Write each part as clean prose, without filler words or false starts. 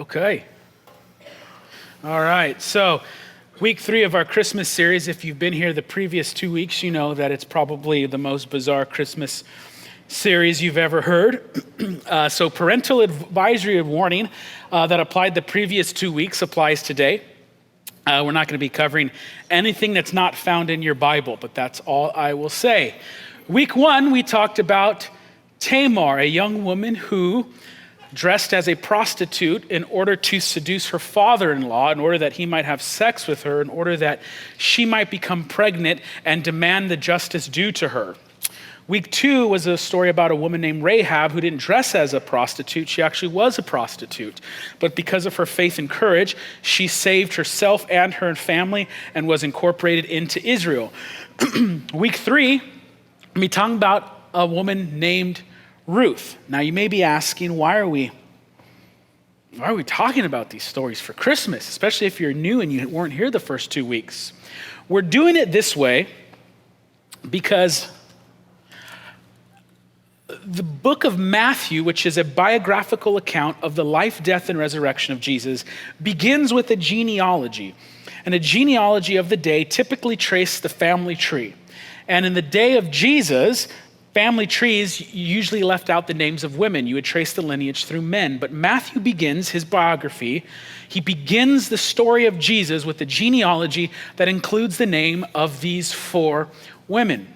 Okay. All right. So, week 3 of our Christmas series. If you've been here the previous 2 weeks, you know that it's probably the most bizarre Christmas series you've ever heard. So, parental advisory warning that applied the previous 2 weeks applies today. We're not going to be covering anything that's not found in your Bible, but that's all I will say. Week 1, we talked about Tamar, a young woman who dressed as a prostitute in order to seduce her father-in-law, in order that he might have sex with her, in order that she might become pregnant and demand the justice due to her. Week 2 was a story about a woman named Rahab who didn't dress as a prostitute. She actually was a prostitute. But because of her faith and courage, she saved herself and her family and was incorporated into Israel. Week 3, we talking about a woman named Ruth. Now you may be asking, why are we talking about these stories for Christmas, especially if you're new and you weren't here the first 2 weeks? We're doing it this way because the book of Matthew, which is a biographical account of the life, death, and resurrection of Jesus, begins with a genealogy. And a genealogy of the day typically traced the family tree. And in the day of Jesus, family trees usually left out the names of women. You would trace the lineage through men. But Matthew begins his biography. He begins the story of Jesus with a genealogy that includes the name of these 4 women.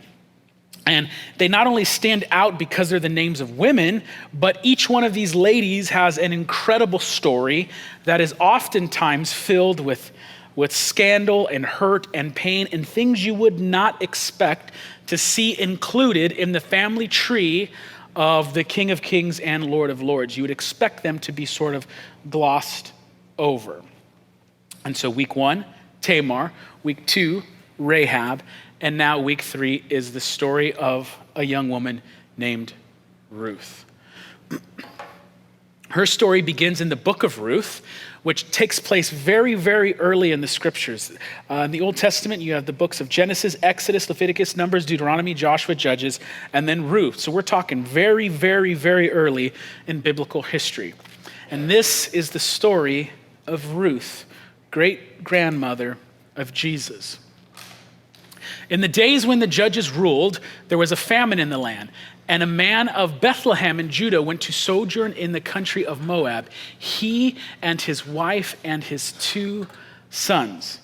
And they not only stand out because they're the names of women, but each one of these ladies has an incredible story that is oftentimes filled with scandal and hurt and pain and things you would not expect to see included in the family tree of the King of Kings and Lord of Lords. You would expect them to be sort of glossed over. And so week 1, Tamar. Week 2, Rahab. And now week 3 is the story of a young woman named Ruth. Her story begins in the book of Ruth, which takes place very, very early in the scriptures. In the Old Testament, you have the books of Genesis, Exodus, Leviticus, Numbers, Deuteronomy, Joshua, Judges, and then Ruth. So we're talking very, very, very early in biblical history. And this is the story of Ruth, great-grandmother of Jesus. In the days when the judges ruled, there was a famine in the land, and a man of Bethlehem in Judah went to sojourn in the country of Moab, he and his wife and his 2 sons.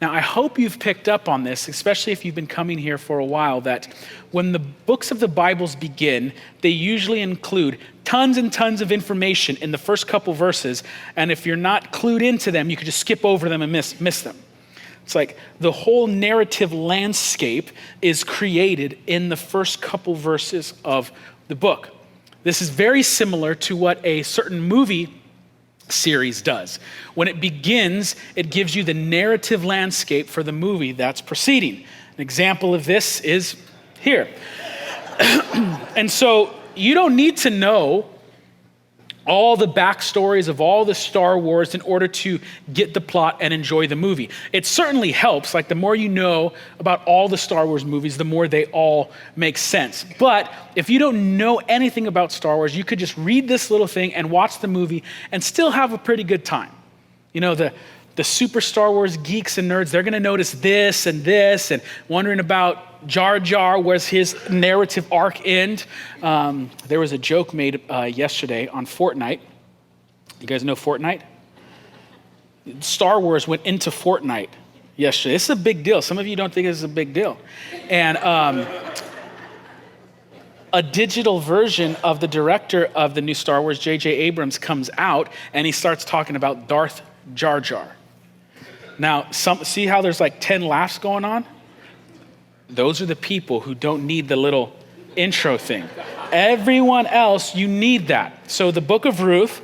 Now, I hope you've picked up on this, especially if you've been coming here for a while, that when the books of the Bibles begin, they usually include tons and tons of information in the first couple verses, and if you're not clued into them, you could just skip over them and miss them. It's like the whole narrative landscape is created in the first couple verses of the book. This is very similar to what a certain movie series does. When it begins, it gives you the narrative landscape for the movie that's proceeding. An example of this is here. And so you don't need to know all the backstories of all the Star Wars in order to get the plot and enjoy the movie. It certainly helps. Like the more you know about all the Star Wars movies, the more they all make sense. But if you don't know anything about Star Wars, you could just read this little thing and watch the movie and still have a pretty good time. You know, the super Star Wars geeks and nerds, they're going to notice this and wondering about Jar Jar, where's his narrative arc end. There was a joke made yesterday on Fortnite. You guys know Fortnite? Star Wars went into Fortnite yesterday. This is a big deal. Some of you don't think this is a big deal. And a digital version of the director of the new Star Wars, J.J. Abrams, comes out and he starts talking about Darth Jar Jar. Now, see how there's like 10 laughs going on? Those are the people who don't need the little intro thing. Everyone else, you need that. So the book of Ruth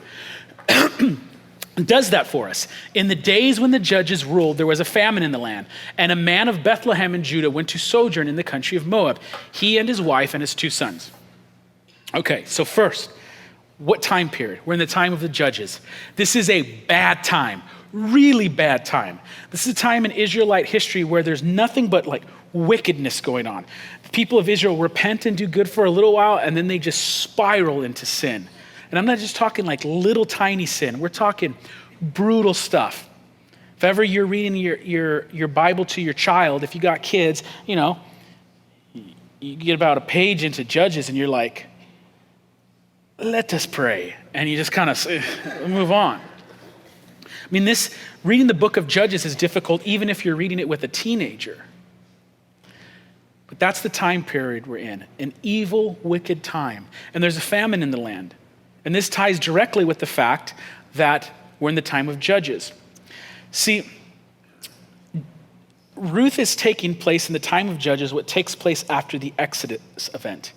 does that for us. In the days when the judges ruled, there was a famine in the land, and a man of Bethlehem in Judah went to sojourn in the country of Moab, he and his wife and his 2 sons. Okay, so first, what time period? We're in the time of the judges. This is a bad time, really bad time. This is a time in Israelite history where there's nothing but like wickedness going on. The people of Israel repent and do good for a little while, and then they just spiral into sin. And I'm not just talking like little tiny sin. We're talking brutal stuff. If ever you're reading your Bible to your child, if you got kids, you get about a page into Judges and you're like, let us pray. And you just kind of move on. I mean, reading the book of Judges is difficult even if you're reading it with a teenager. But that's the time period we're in, an evil, wicked time. And there's a famine in the land. And this ties directly with the fact that we're in the time of Judges. See, Ruth is taking place in the time of Judges, what takes place after the Exodus event.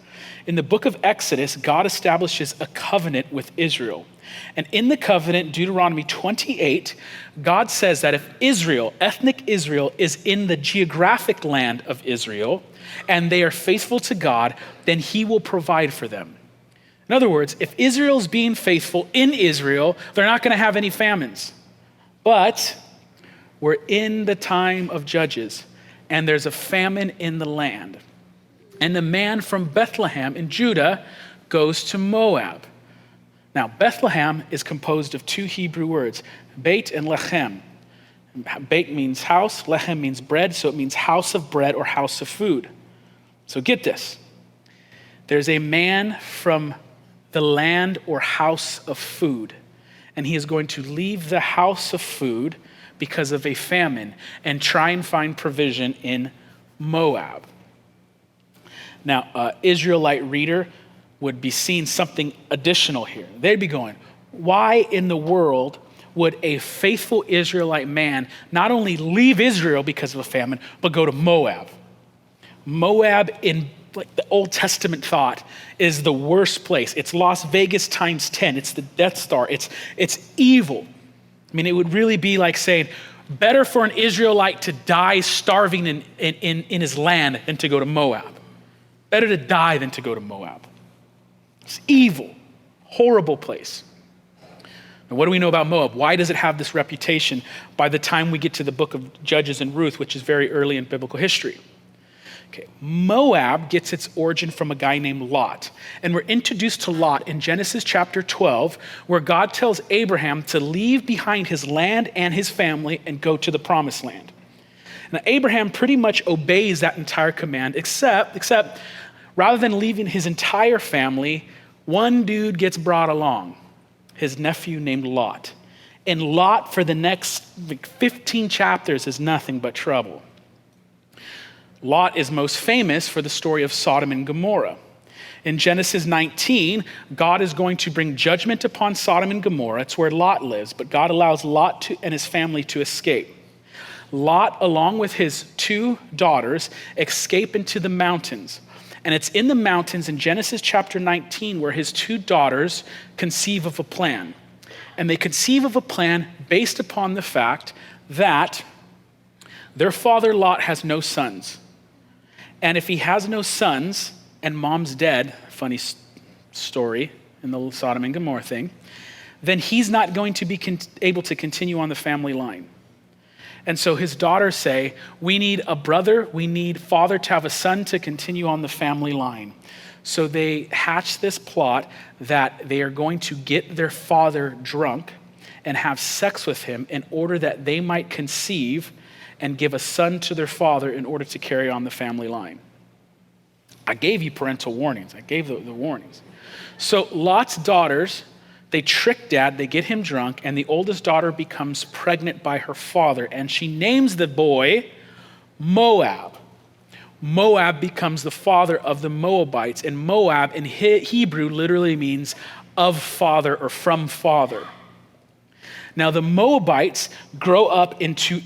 In the book of Exodus, God establishes a covenant with Israel. And in the covenant, Deuteronomy 28, God says that if Israel, ethnic Israel, is in the geographic land of Israel, and they are faithful to God, then he will provide for them. In other words, if Israel's being faithful in Israel, they're not going to have any famines. But we're in the time of Judges, and there's a famine in the land. And the man from Bethlehem in Judah goes to Moab. Now, Bethlehem is composed of two Hebrew words, Beit and Lechem. Beit means house, Lechem means bread, so it means house of bread or house of food. So get this. There's a man from the land or house of food, and he is going to leave the house of food because of a famine and try and find provision in Moab. Now, Israelite reader would be seeing something additional here. They'd be going, why in the world would a faithful Israelite man not only leave Israel because of a famine, but go to Moab? Moab in like the Old Testament thought is the worst place. It's Las Vegas times 10. It's the Death Star. It's evil. I mean, it would really be like saying, better for an Israelite to die starving in his land than to go to Moab. Better to die than to go to Moab. It's evil, horrible place. Now, what do we know about Moab? Why does it have this reputation by the time we get to the book of Judges and Ruth, which is very early in biblical history? Okay, Moab gets its origin from a guy named Lot. And we're introduced to Lot in Genesis chapter 12, where God tells Abraham to leave behind his land and his family and go to the promised land. Now, Abraham pretty much obeys that entire command, except rather than leaving his entire family, one dude gets brought along, his nephew named Lot. And Lot, for the next 15 chapters, is nothing but trouble. Lot is most famous for the story of Sodom and Gomorrah. In Genesis 19, God is going to bring judgment upon Sodom and Gomorrah. It's where Lot lives, but God allows Lot and his family to escape. Lot, along with his two daughters, escape into the mountains. And it's in the mountains in Genesis chapter 19 where his two daughters conceive of a plan. And they conceive of a plan based upon the fact that their father Lot has no sons. And if he has no sons and mom's dead, funny story in the Sodom and Gomorrah thing, then he's not going to be able to continue on the family line. And so his daughters say, we need a brother, we need father to have a son to continue on the family line. So they hatch this plot that they are going to get their father drunk and have sex with him in order that they might conceive and give a son to their father in order to carry on the family line. I gave you parental warnings. I gave the warnings. So Lot's daughters, they trick dad, they get him drunk, and the oldest daughter becomes pregnant by her father, and she names the boy Moab. Moab becomes the father of the Moabites, and Moab in Hebrew literally means of father or from father. Now the Moabites grow up into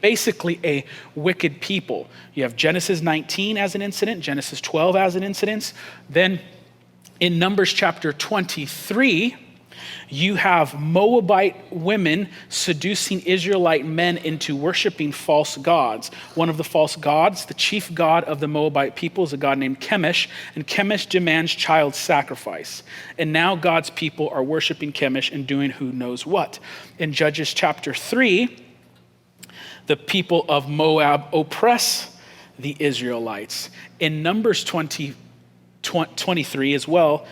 basically a wicked people. You have Genesis 19 as an incident, Genesis 12 as an incident. Then in Numbers chapter 23, you have Moabite women seducing Israelite men into worshiping false gods. One of the false gods, the chief god of the Moabite people, is a god named Chemosh, and Chemosh demands child sacrifice. And now God's people are worshiping Chemosh and doing who knows what. In Judges chapter 3, the people of Moab oppress the Israelites. In Numbers 23 as well,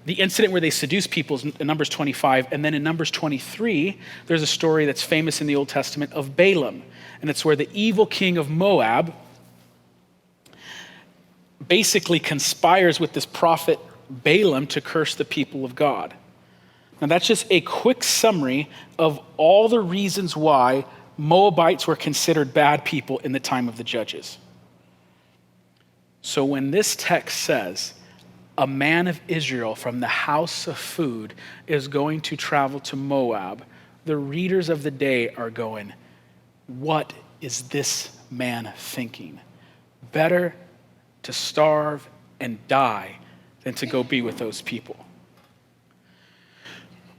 The incident where they seduce people is in Numbers 25. And then in Numbers 23, there's a story that's famous in the Old Testament of Balaam. And it's where the evil king of Moab basically conspires with this prophet Balaam to curse the people of God. Now that's just a quick summary of all the reasons why Moabites were considered bad people in the time of the judges. So when this text says, a man of Israel from the house of food is going to travel to Moab, the readers of the day are going, what is this man thinking? Better to starve and die than to go be with those people.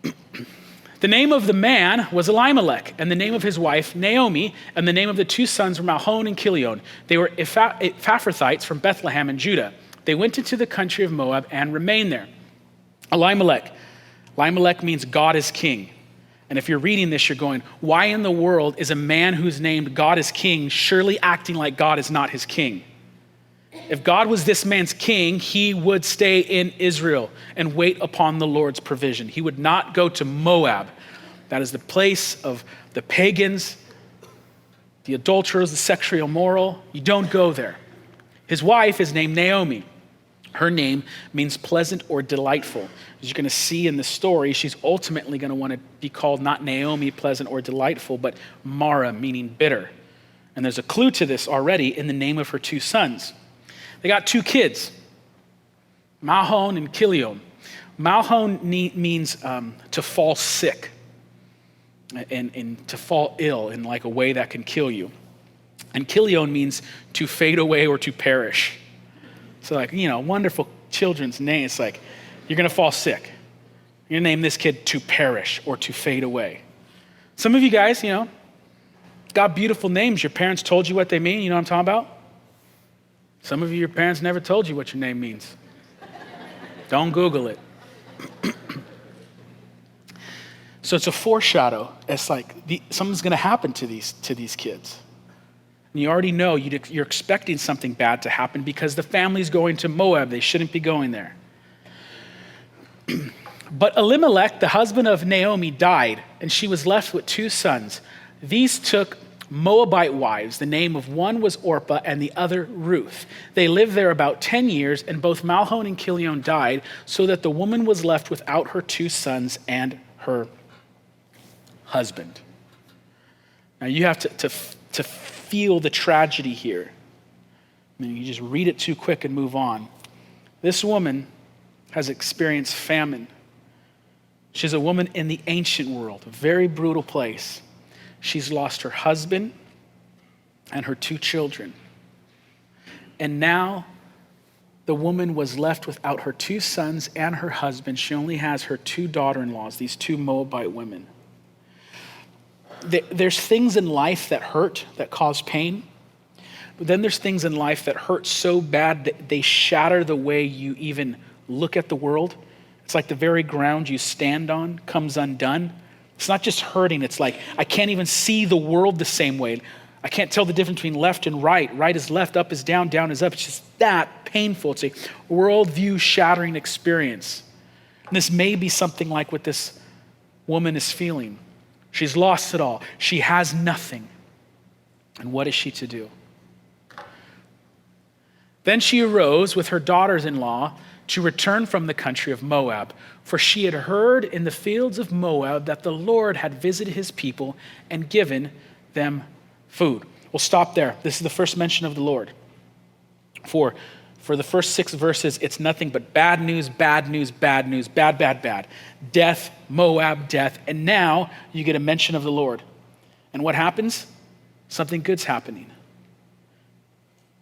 The name of the man was Elimelech, and the name of his wife Naomi, and the name of the two sons were Mahlon and Chilion. They were Ephrathites from Bethlehem in Judah. They went into the country of Moab and remained there. Elimelech means God is king. And if you're reading this, you're going, why in the world is a man who's named God is king surely acting like God is not his king? If God was this man's king, he would stay in Israel and wait upon the Lord's provision. He would not go to Moab. That is the place of the pagans, the adulterers, the sexually immoral. You don't go there. His wife is named Naomi. Her name means pleasant or delightful. As you're going to see in the story, she's ultimately going to want to be called not Naomi, pleasant or delightful, but Mara, meaning bitter. And there's a clue to this already in the name of her two sons. They got two kids, Mahlon and Chilion. Mahlon means to fall sick and to fall ill in like a way that can kill you. And Chilion means to fade away or to perish. So like, wonderful children's name. It's like, you're going to fall sick. You're going to name this kid to perish or to fade away. Some of you guys, got beautiful names. Your parents told you what they mean. You know what I'm talking about? Some of you, your parents never told you what your name means. Don't Google it. So it's a foreshadow. It's like something's going to happen to these kids. And you already know you're expecting something bad to happen because the family's going to Moab. They shouldn't be going there. But Elimelech, the husband of Naomi, died, and she was left with two sons. These took Moabite wives. The name of one was Orpah and the other Ruth. They lived there about 10 years, and both Mahlon and Chilion died, so that the woman was left without her two sons and her husband. Now you have to feel the tragedy here. I mean, you just read it too quick and move on. This woman has experienced famine. She's a woman in the ancient world, a very brutal place. She's lost her husband and her two children. And now the woman was left without her two sons and her husband. She only has her two daughter-in-laws, these two Moabite women. There's things in life that hurt, that cause pain. But then there's things in life that hurt so bad that they shatter the way you even look at the world. It's like the very ground you stand on comes undone. It's not just hurting. It's like, I can't even see the world the same way. I can't tell the difference between left and right. Right is left, up is down, down is up. It's just that painful. It's a worldview shattering experience. And this may be something like what this woman is feeling. She's lost it all. She has nothing. And what is she to do? Then she arose with her daughters-in-law to return from the country of Moab, for she had heard in the fields of Moab that the Lord had visited his people and given them food. We'll stop there. This is the first mention of the Lord. For the first 6 verses, it's nothing but bad news, bad news, bad news, bad, bad, bad. Death, Moab, death. And now you get a mention of the Lord. And what happens? Something good's happening.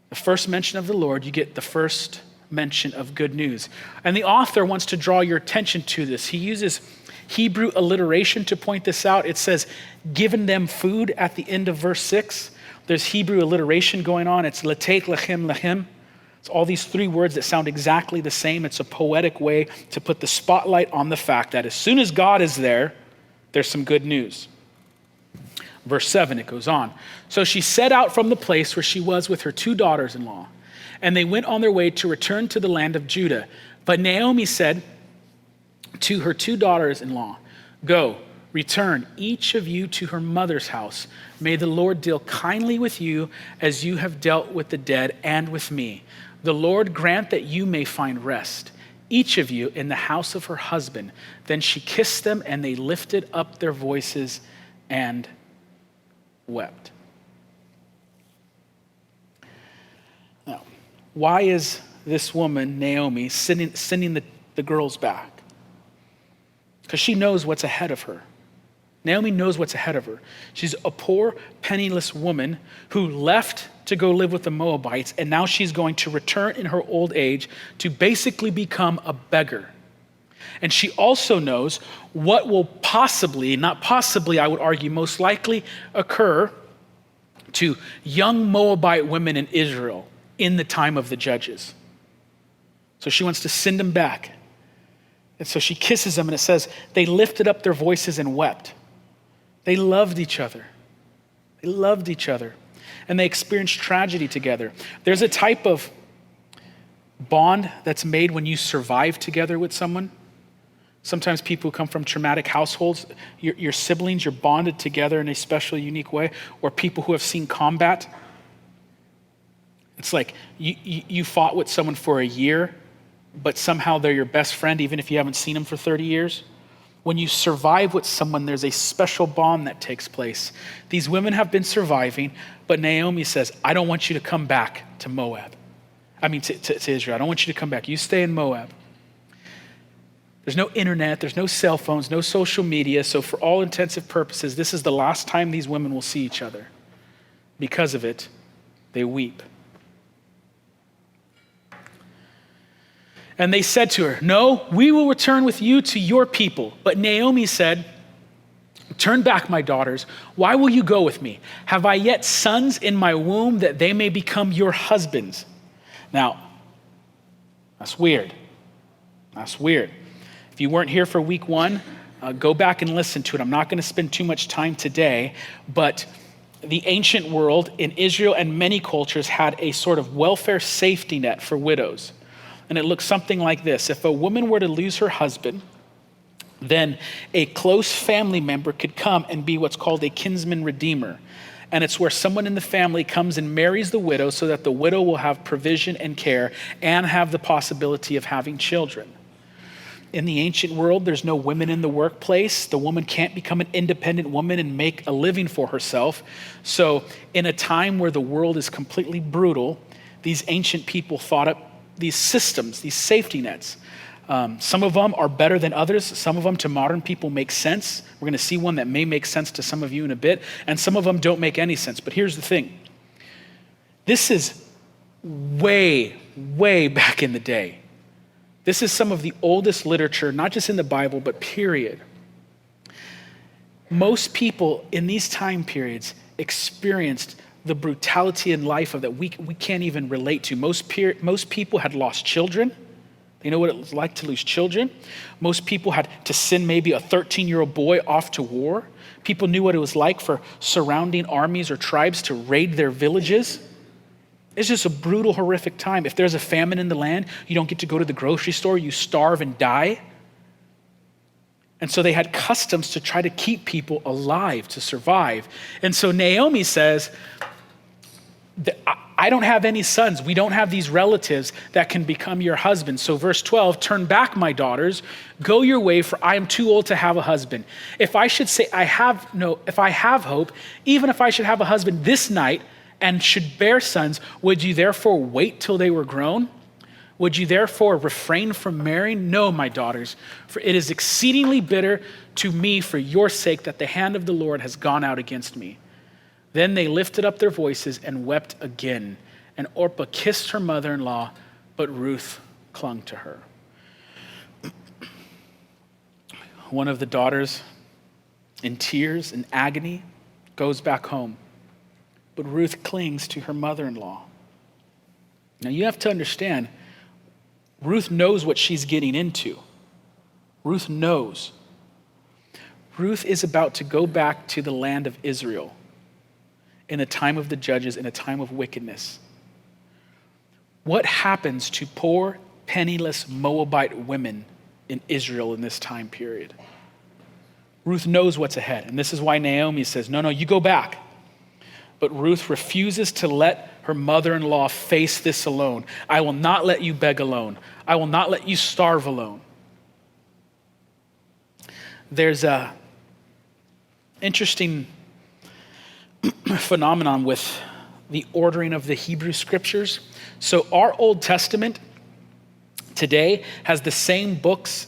The first mention of the Lord, you get the first mention of good news. And the author wants to draw your attention to this. He uses Hebrew alliteration to point this out. It says, given them food at the end of verse 6. There's Hebrew alliteration going on. It's letech lechem lechem. It's all these 3 words that sound exactly the same. It's a poetic way to put the spotlight on the fact that as soon as God is there, there's some good news. Verse 7, it goes on. So she set out from the place where she was with her 2 daughters-in-law, and they went on their way to return to the land of Judah. But Naomi said, to her 2 daughters-in-law, "Go, return each of you to her mother's house. May the Lord deal kindly with you as you have dealt with the dead and with me. The Lord grant that you may find rest, each of you in the house of her husband." Then she kissed them, and they lifted up their voices and wept. Now, why is this woman, Naomi, sending the girls back? Because she knows what's ahead of her. Naomi knows what's ahead of her. She's a poor, penniless woman who left to go live with the Moabites, and now she's going to return in her old age to basically become a beggar. And she also knows what will possibly, not possibly, I would argue, most likely occur to young Moabite women in Israel in the time of the judges. So she wants to send them back. And so she kisses them, and it says, they lifted up their voices and wept. They loved each other. They loved each other. And they experienced tragedy together. There's a type of bond that's made when you survive together with someone. Sometimes people who come from traumatic households, your siblings, you're bonded together in a special, unique way. Or people who have seen combat. It's like you fought with someone for a year, but somehow they're your best friend even if you haven't seen them for 30 years. When you survive with someone, there's a special bond that takes place. These women have been surviving, but Naomi says, I don't want you to come back to Moab. To Israel. I don't want you to come back. You stay in Moab. There's no internet, there's no cell phones, no social media. So for all intensive purposes, this is the last time these women will see each other. Because of it, they weep. And they said to her, "No, we will return with you to your people." But Naomi said, "Turn back, my daughters. Why will you go with me? Have I yet sons in my womb that they may become your husbands?" Now, that's weird. That's weird. If you weren't here for week 1, go back and listen to it. I'm not going to spend too much time today, but the ancient world in Israel and many cultures had a sort of welfare safety net for widows. And it looks something like this. If a woman were to lose her husband, then a close family member could come and be what's called a kinsman redeemer. And it's where someone in the family comes and marries the widow so that the widow will have provision and care and have the possibility of having children. In the ancient world, there's no women in the workplace. The woman can't become an independent woman and make a living for herself. So in a time where the world is completely brutal, these ancient people thought up these systems, these safety nets. Some of them are better than others. Some of them to modern people make sense. We're going to see one that may make sense to some of you in a bit. And some of them don't make any sense. But here's the thing. This is way, way back in the day. This is some of the oldest literature, not just in the Bible, but period. Most people in these time periods experienced the brutality in life of that we can't even relate to. Most people had lost children. They know what it was like to lose children. Most people had to send maybe a 13-year-old boy off to war. People knew what it was like for surrounding armies or tribes to raid their villages. It's just a brutal, horrific time. If there's a famine in the land, you don't get to go to the grocery store, you starve and die. And so they had customs to try to keep people alive, to survive. And so Naomi says, I don't have any sons. We don't have these relatives that can become your husband. So verse 12, "Turn back, my daughters, go your way, for I am too old to have a husband. If I should say if I have hope, even if I should have a husband this night and should bear sons, would you therefore wait till they were grown? Would you therefore refrain from marrying? No, my daughters, for it is exceedingly bitter to me for your sake that the hand of the Lord has gone out against me." Then they lifted up their voices and wept again. And Orpah kissed her mother-in-law, but Ruth clung to her. One of the daughters, in tears and agony, goes back home. But Ruth clings to her mother-in-law. Now you have to understand, Ruth knows what she's getting into. Ruth knows. Ruth is about to go back to the land of Israel in a time of the judges, in a time of wickedness. What happens to poor, penniless Moabite women in Israel in this time period. Ruth knows what's ahead, and this is why Naomi says, no, you go back. But Ruth refuses to let her mother-in-law face this alone. I will not let you beg alone. I will not let you starve alone. There's a interesting phenomenon with the ordering of the Hebrew scriptures. So our Old Testament today has the same books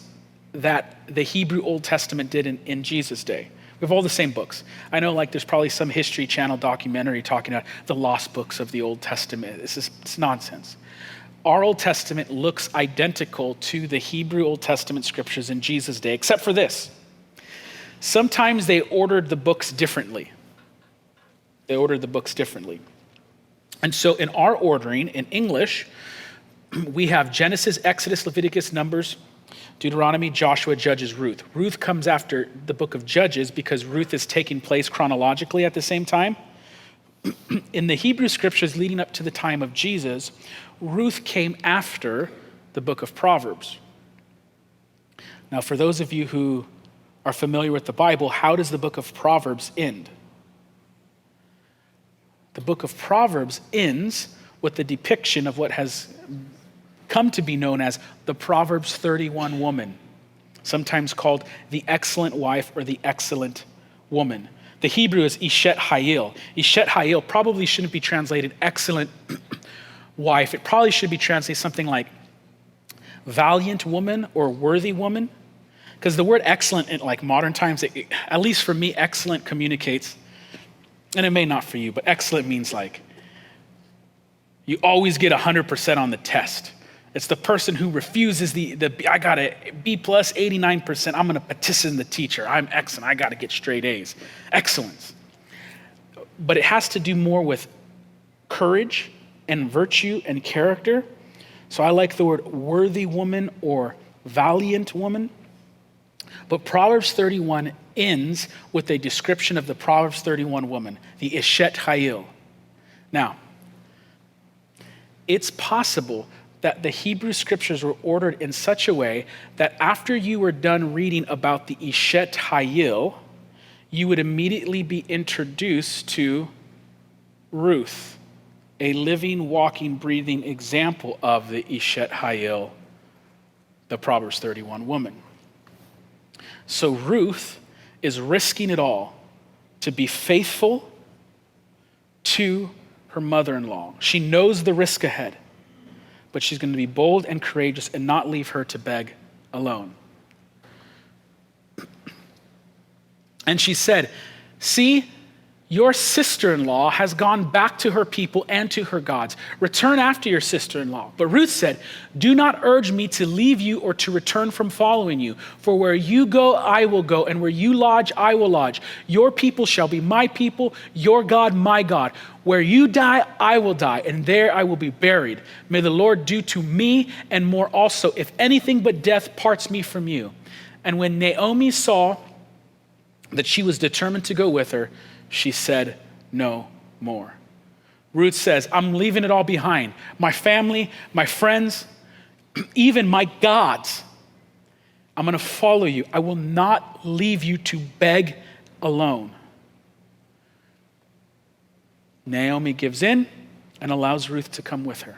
that the Hebrew Old Testament did in Jesus' day. We have all the same books. I know there's probably some History Channel documentary talking about the lost books of the Old Testament. It's nonsense. Our Old Testament looks identical to the Hebrew Old Testament scriptures in Jesus' day, except for this. Sometimes they ordered the books differently. And so in our ordering, in English, we have Genesis, Exodus, Leviticus, Numbers, Deuteronomy, Joshua, Judges, Ruth. Ruth comes after the book of Judges because Ruth is taking place chronologically at the same time. In the Hebrew scriptures leading up to the time of Jesus, Ruth came after the book of Proverbs. Now, for those of you who are familiar with the Bible, how does the book of Proverbs end? The book of Proverbs ends with the depiction of what has come to be known as the Proverbs 31 woman, sometimes called the excellent wife or the excellent woman. The Hebrew is Ishet Hayil. Ishet Hayil probably shouldn't be translated excellent wife. It probably should be translated something like valiant woman or worthy woman. Because the word excellent in modern times, at least for me, excellent communicates, and it may not for you, but excellent means you always get 100% on the test. It's the person who refuses I got a B plus, 89%. I'm going to petition the teacher. I'm excellent. I got to get straight A's. Excellence. But it has to do more with courage and virtue and character. So I like the word worthy woman or valiant woman. But Proverbs 31 ends with a description of the Proverbs 31 woman, the Ishet Hayil. Now, it's possible that the Hebrew scriptures were ordered in such a way that after you were done reading about the Ishet Hayil, you would immediately be introduced to Ruth, a living, walking, breathing example of the Ishet Hayil, the Proverbs 31 woman. So Ruth is risking it all to be faithful to her mother-in-law. She knows the risk ahead, but she's going to be bold and courageous and not leave her to beg alone. And she said, "See, your sister-in-law has gone back to her people and to her gods. Return after your sister-in-law." But Ruth said, "Do not urge me to leave you or to return from following you. For where you go, I will go, and where you lodge, I will lodge. Your people shall be my people, your God, my God. Where you die, I will die, and there I will be buried. May the Lord do to me and more also, if anything but death parts me from you." And when Naomi saw that she was determined to go with her, she said no more. Ruth says, "I'm leaving it all behind. My family, my friends, even my gods. I'm going to follow you. I will not leave you to beg alone." Naomi gives in and allows Ruth to come with her.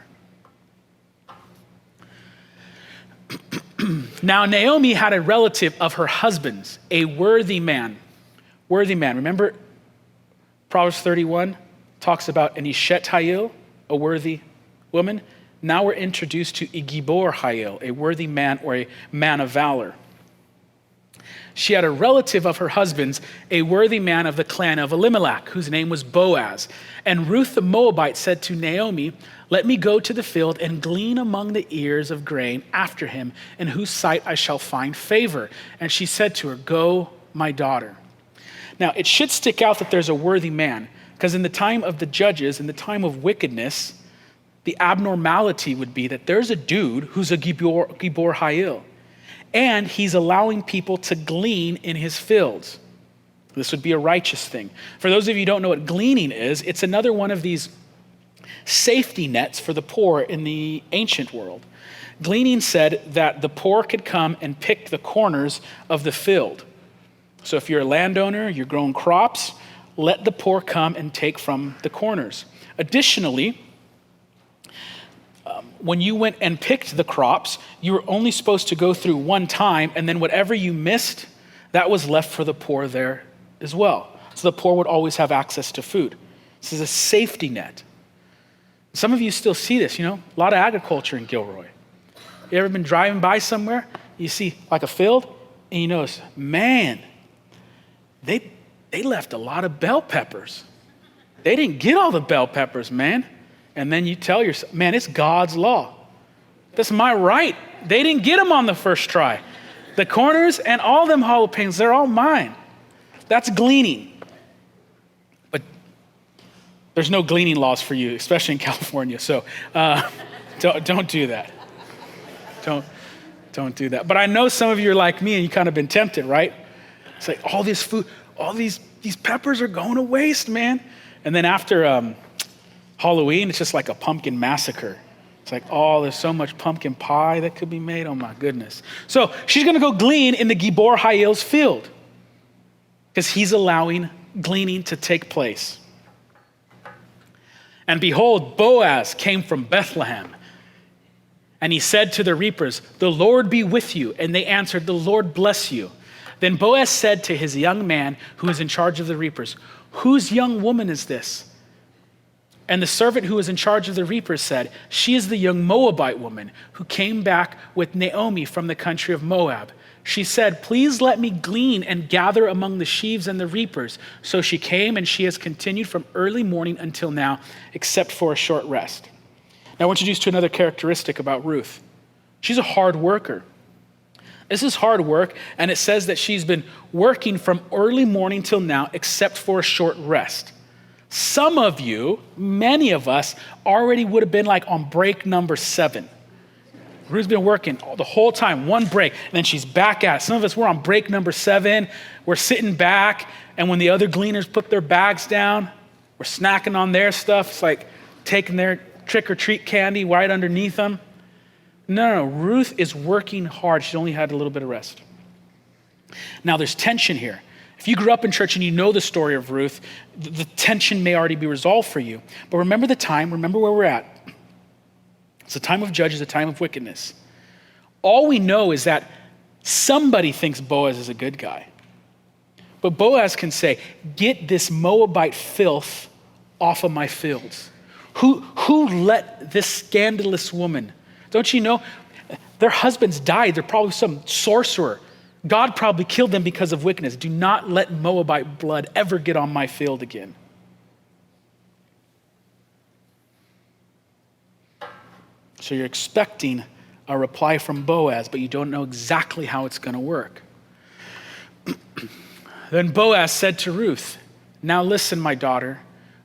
Now, Naomi had a relative of her husband's, a worthy man. Worthy man. Remember, Proverbs 31 talks about an Ishet Hayil, a worthy woman. Now we're introduced to a Gibor Hayil, a worthy man or a man of valor. She had a relative of her husband's, a worthy man of the clan of Elimelech, whose name was Boaz. And Ruth the Moabite said to Naomi, "Let me go to the field and glean among the ears of grain after him, in whose sight I shall find favor." And she said to her, "Go, my daughter." Now, it should stick out that there's a worthy man, because in the time of the judges, in the time of wickedness, the abnormality would be that there's a dude who's a Gibor Hayil, and he's allowing people to glean in his fields. This would be a righteous thing. For those of you who don't know what gleaning is, it's another one of these safety nets for the poor in the ancient world. Gleaning said that the poor could come and pick the corners of the field. So if you're a landowner, you're growing crops, let the poor come and take from the corners. Additionally, when you went and picked the crops, you were only supposed to go through one time, and then whatever you missed, that was left for the poor there as well. So the poor would always have access to food. This is a safety net. Some of you still see this, a lot of agriculture in Gilroy. You ever been driving by somewhere, you see like a field, and you notice, man, they left a lot of bell peppers. They didn't get all the bell peppers, man. And then you tell yourself, man, it's God's law. That's my right. They didn't get them on the first try. The corners and all them jalapenos, they're all mine. That's gleaning. But there's no gleaning laws for you, especially in California. So don't do that. Don't do that. But I know some of you are like me and you kind of been tempted, right? It's like all this food, all these peppers are going to waste, man. And then after Halloween, it's just like a pumpkin massacre. It's like, there's so much pumpkin pie that could be made. Oh my goodness. So she's going to go glean in the Gibor Hail's field because he's allowing gleaning to take place. And behold, Boaz came from Bethlehem. And he said to the reapers, "The Lord be with you." And they answered, "The Lord bless you." Then Boaz said to his young man who was in charge of the reapers, "Whose young woman is this?" And the servant who was in charge of the reapers said, "She is the young Moabite woman who came back with Naomi from the country of Moab. She said, 'Please let me glean and gather among the sheaves and the reapers.' So she came, and she has continued from early morning until now, except for a short rest." Now I want to introduce to another characteristic about Ruth. She's a hard worker. This is hard work, and it says that she's been working from early morning till now, except for a short rest. Some of you, many of us, already would have been like on break number 7. Ruth's been working the whole time, one break, and then she's back at it. Some of us, we're on break number 7. We're sitting back, and when the other gleaners put their bags down, we're snacking on their stuff. It's like taking their trick-or-treat candy right underneath them. No, Ruth is working hard. She's only had a little bit of rest. Now, there's tension here. If you grew up in church and you know the story of Ruth, the tension may already be resolved for you. But remember the time, remember where we're at. It's a time of judges, a time of wickedness. All we know is that somebody thinks Boaz is a good guy. But Boaz can say, "Get this Moabite filth off of my fields." Who let this scandalous woman, don't you know, their husbands died. They're probably some sorcerer. God probably killed them because of wickedness. Do not let Moabite blood ever get on my field again. So you're expecting a reply from Boaz, but you don't know exactly how it's going to work. Then Boaz said to Ruth, "Now listen, my daughter.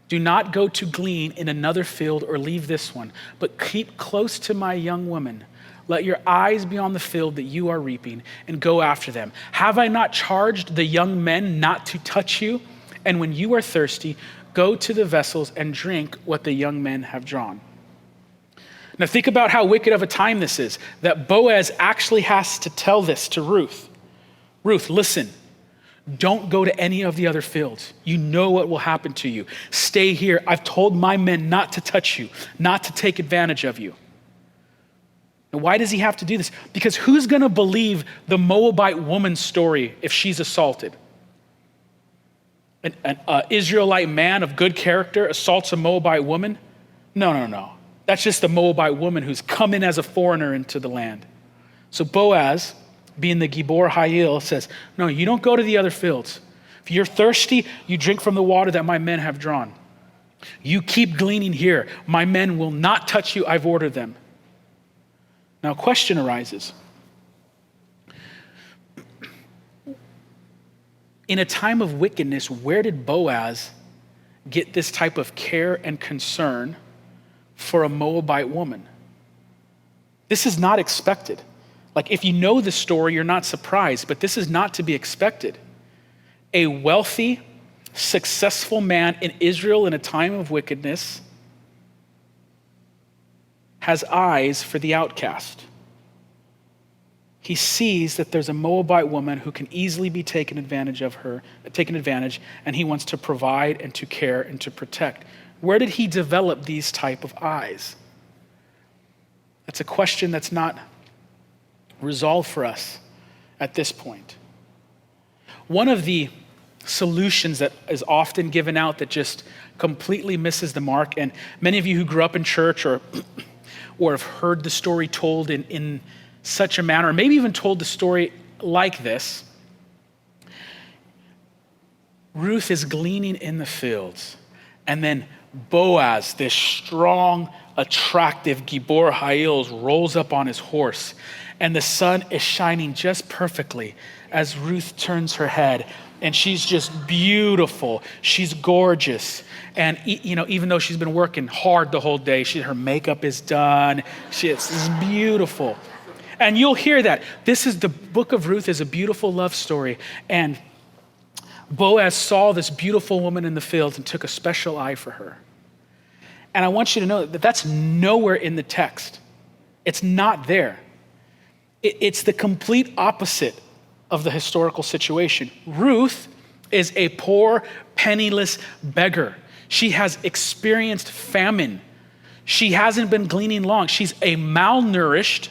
Do not go to glean in another field or leave this one, but keep close to my young woman. Let your eyes be on the field that you are reaping and go after them. Have I not charged the young men not to touch you? And when you are thirsty, go to the vessels and drink what the young men have drawn." Now think about how wicked of a time this is, that Boaz actually has to tell this to Ruth. "Ruth, listen. Don't go to any of the other fields. You know what will happen to you. Stay here. I've told my men not to touch you, not to take advantage of you." Now, why does he have to do this? Because who's going to believe the Moabite woman's story if she's assaulted? An Israelite man of good character assaults a Moabite woman? No. That's just the Moabite woman who's come in as a foreigner into the land. So Boaz, being the Gibor Hail, says, "No, you don't go to the other fields. If you're thirsty, you drink from the water that my men have drawn. You keep gleaning here. My men will not touch you. I've ordered them." Now a question arises. In a time of wickedness, where did Boaz get this type of care and concern for a Moabite woman? This is not expected. Like, if you know the story, you're not surprised, but this is not to be expected. A wealthy, successful man in Israel in a time of wickedness has eyes for the outcast. He sees that there's a Moabite woman who can easily be taken advantage, and he wants to provide and to care and to protect. Where did he develop these type of eyes? That's a question that's not resolved for us at this point. One of the solutions that is often given out that just completely misses the mark, and many of you who grew up in church or have heard the story told in such a manner, or maybe even told the story like this. Ruth is gleaning in the fields, and then Boaz, this strong, attractive Gibor Hail, rolls up on his horse, and the sun is shining just perfectly as Ruth turns her head, and she's just beautiful. She's gorgeous. And even though she's been working hard the whole day, her makeup is done. It's beautiful. And you'll hear that. The book of Ruth is a beautiful love story. And Boaz saw this beautiful woman in the fields and took a special eye for her. And I want you to know that that's nowhere in the text. It's not there. It's the complete opposite of the historical situation. Ruth is a poor, penniless beggar. She has experienced famine. She hasn't been gleaning long. She's a malnourished,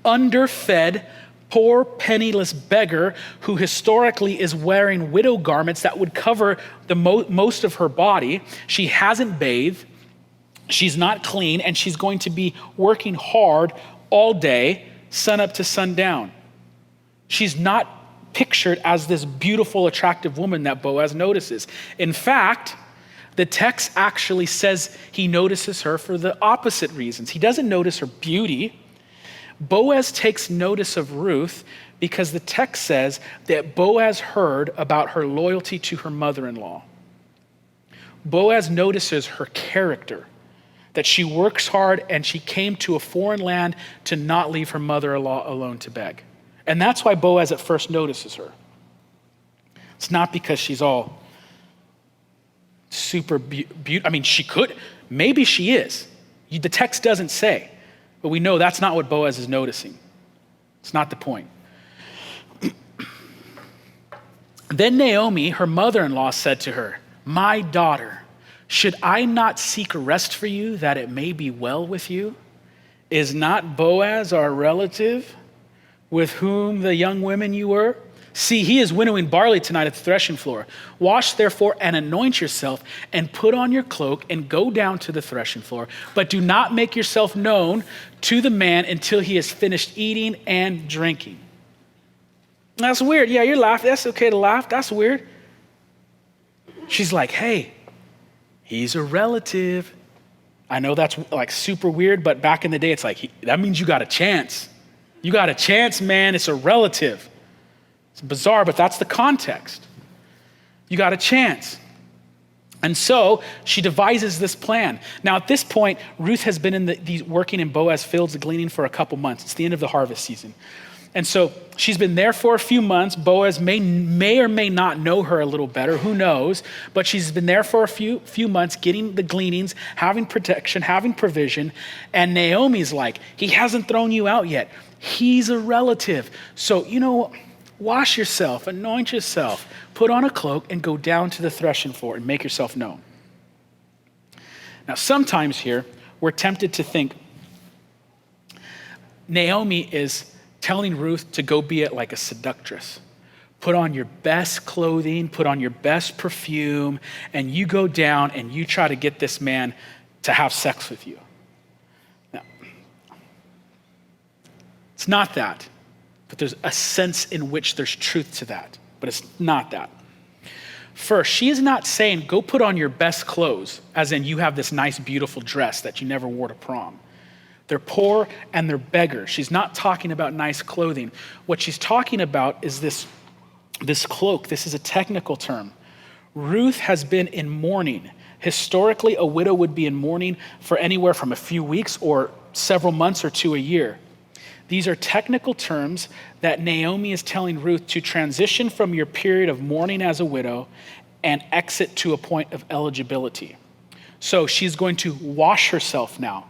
underfed, poor, penniless beggar who historically is wearing widow garments that would cover the most of her body. She hasn't bathed. She's not clean, and she's going to be working hard all day, sun up to sundown. She's not pictured as this beautiful, attractive woman that Boaz notices. In fact, the text actually says he notices her for the opposite reasons. He doesn't notice her beauty. Boaz takes notice of Ruth because the text says that Boaz heard about her loyalty to her mother-in-law. Boaz notices her character, that she works hard and she came to a foreign land to not leave her mother-in-law alone to beg. And that's why Boaz at first notices her. It's not because she's all super beautiful. I mean, maybe she is. The text doesn't say. But we know that's not what Boaz is noticing. It's not the point. Then Naomi, her mother-in-law, said to her, "My daughter, should I not seek rest for you that it may be well with you? Is not Boaz our relative with whom the young women you were? See, he is winnowing barley tonight at the threshing floor. Wash therefore and anoint yourself and put on your cloak and go down to the threshing floor. But do not make yourself known to the man until he has finished eating and drinking." That's weird. Yeah, you're laughing. That's okay to laugh. That's weird. She's like, hey, he's a relative. I know that's like super weird, but back in the day, it's like, that means you got a chance. You got a chance, man. It's a relative. It's bizarre, but that's the context. You got a chance. And so she devises this plan. Now at this point, Ruth has been working in Boaz fields gleaning for a couple months. It's the end of the harvest season. And so she's been there for a few months. Boaz may or may not know her a little better, who knows? But she's been there for a few months, getting the gleanings, having protection, having provision. And Naomi's like, he hasn't thrown you out yet. He's a relative. So, wash yourself, anoint yourself, put on a cloak, and go down to the threshing floor and make yourself known. Now, sometimes here, we're tempted to think Naomi is telling Ruth to go be like a seductress. Put on your best clothing, put on your best perfume, and you go down and you try to get this man to have sex with you. Now, it's not that. But there's a sense in which there's truth to that. But it's not that. First, she is not saying, go put on your best clothes, as in you have this nice, beautiful dress that you never wore to prom. They're poor and they're beggars. She's not talking about nice clothing. What she's talking about is this cloak. This is a technical term. Ruth has been in mourning. Historically, a widow would be in mourning for anywhere from a few weeks or several months or to a year. These are technical terms that Naomi is telling Ruth to transition from your period of mourning as a widow and exit to a point of eligibility. So she's going to wash herself now.